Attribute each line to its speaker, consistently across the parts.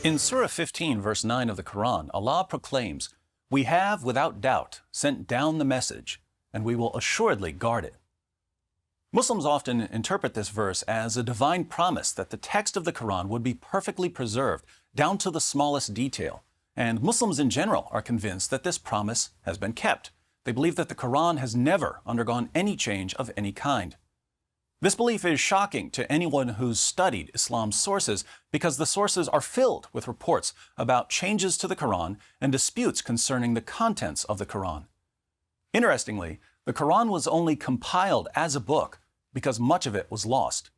Speaker 1: In Surah 15, verse 9 of the Quran, Allah proclaims, "We have, without doubt, sent down the message, and we will assuredly guard it." Muslims often interpret this verse as a divine promise that the text of the Quran would be perfectly preserved, down to the smallest detail. And Muslims in general are convinced that this promise has been kept. They believe that the Quran has never undergone any change of any kind. This belief is shocking to anyone who's studied Islam's sources because the sources are filled with reports about changes to the Quran and disputes concerning the contents of the Quran. Interestingly, the Quran was only compiled as a book because much of it was lost.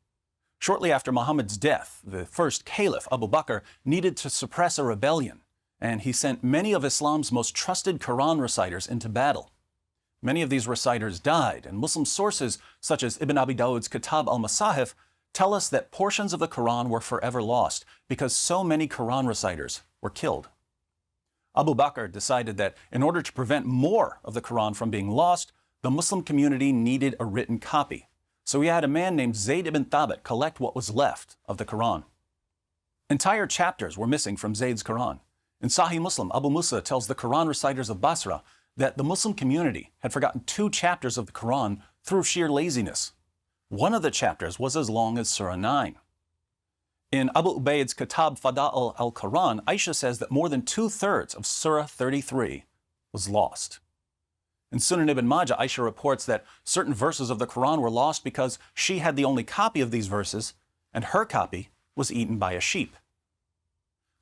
Speaker 1: Shortly after Muhammad's death, the first caliph, Abu Bakr, needed to suppress a rebellion, and he sent many of Islam's most trusted Quran reciters into battle. Many of these reciters died, and Muslim sources such as Ibn Abi Dawud's Kitab al-Masahif tell us that portions of the Quran were forever lost because so many Quran reciters were killed. Abu Bakr decided that in order to prevent more of the Quran from being lost, the Muslim community needed a written copy. So he had a man named Zayd ibn Thabit collect what was left of the Quran. Entire chapters were missing from Zayd's Quran. In Sahih Muslim, Abu Musa tells the Quran reciters of Basra that the Muslim community had forgotten 2 chapters of the Quran through sheer laziness. One of the chapters was as long as Surah 9. In Abu Ubaid's Kitab Fada'il al-Quran, Aisha says that more than 2/3 of Surah 33 was lost. In Sunan ibn Majah, Aisha reports that certain verses of the Quran were lost because she had the only copy of these verses, and her copy was eaten by a sheep.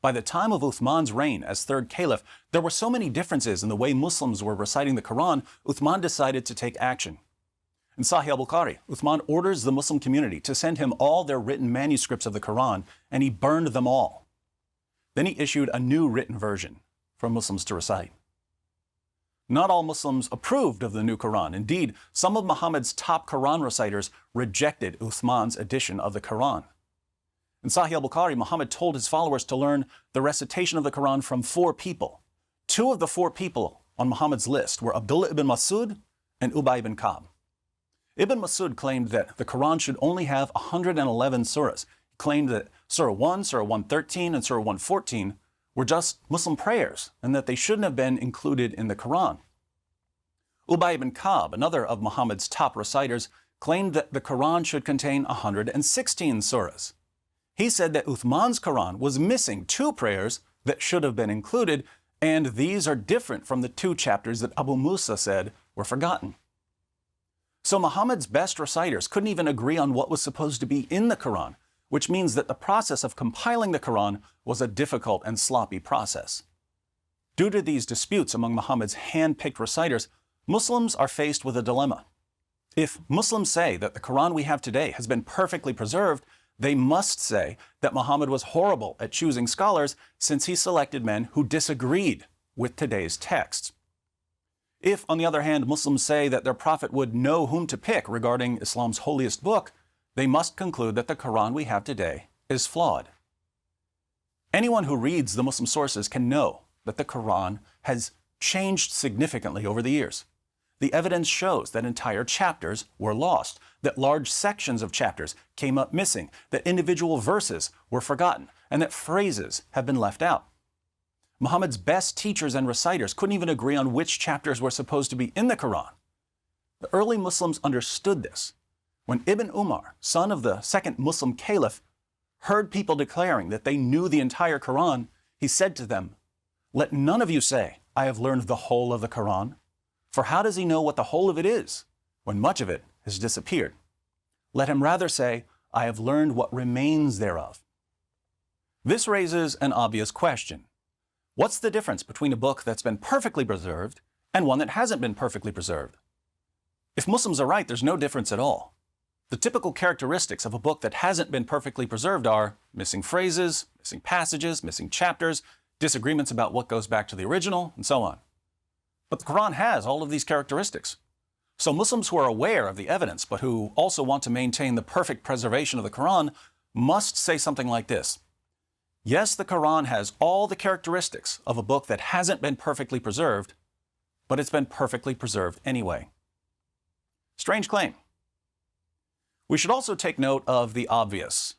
Speaker 1: By the time of Uthman's reign as third caliph, there were so many differences in the way Muslims were reciting the Quran, Uthman decided to take action. In Sahih al-Bukhari, Uthman orders the Muslim community to send him all their written manuscripts of the Quran, and he burned them all. Then he issued a new written version for Muslims to recite. Not all Muslims approved of the new Quran. Indeed, some of Muhammad's top Quran reciters rejected Uthman's edition of the Quran. In Sahih al-Bukhari, Muhammad told his followers to learn the recitation of the Quran from 4 people. 2 of the 4 people on Muhammad's list were Abdullah ibn Masud and Ubay ibn Ka'b. Ibn Masud claimed that the Quran should only have 111 surahs. He claimed that Surah 1, Surah 113, and Surah 114 were just Muslim prayers and that they shouldn't have been included in the Quran. Ubay ibn Ka'b, another of Muhammad's top reciters, claimed that the Quran should contain 116 surahs. He said that Uthman's Quran was missing 2 prayers that should have been included, and these are different from the 2 chapters that Abu Musa said were forgotten. So Muhammad's best reciters couldn't even agree on what was supposed to be in the Quran, which means that the process of compiling the Quran was a difficult and sloppy process. Due to these disputes among Muhammad's hand-picked reciters, Muslims are faced with a dilemma. If Muslims say that the Quran we have today has been perfectly preserved, they must say that Muhammad was horrible at choosing scholars since he selected men who disagreed with today's texts. If, on the other hand, Muslims say that their prophet would know whom to pick regarding Islam's holiest book, they must conclude that the Quran we have today is flawed. Anyone who reads the Muslim sources can know that the Quran has changed significantly over the years. The evidence shows that entire chapters were lost, that large sections of chapters came up missing, that individual verses were forgotten, and that phrases have been left out. Muhammad's best teachers and reciters couldn't even agree on which chapters were supposed to be in the Quran. The early Muslims understood this. When Ibn Umar, son of the second Muslim caliph, heard people declaring that they knew the entire Quran, he said to them, "Let none of you say, 'I have learned the whole of the Quran,' for how does he know what the whole of it is, when much of it has disappeared? Let him rather say, 'I have learned what remains thereof.'" This raises an obvious question. What's the difference between a book that's been perfectly preserved and one that hasn't been perfectly preserved? If Muslims are right, there's no difference at all. The typical characteristics of a book that hasn't been perfectly preserved are missing phrases, missing passages, missing chapters, disagreements about what goes back to the original, and so on. But the Quran has all of these characteristics. So Muslims who are aware of the evidence, but who also want to maintain the perfect preservation of the Quran, must say something like this: yes, the Quran has all the characteristics of a book that hasn't been perfectly preserved, but it's been perfectly preserved anyway. Strange claim. We should also take note of the obvious.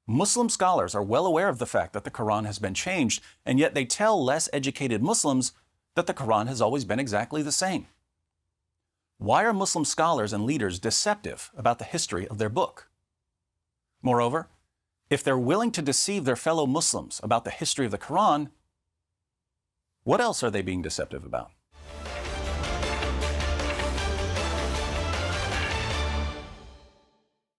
Speaker 1: Muslim scholars are well aware of the fact that the Quran has been changed, and yet they tell less educated Muslims that the Quran has always been exactly the same. Why are Muslim scholars and leaders deceptive about the history of their book? Moreover, if they're willing to deceive their fellow Muslims about the history of the Quran, what else are they being deceptive about?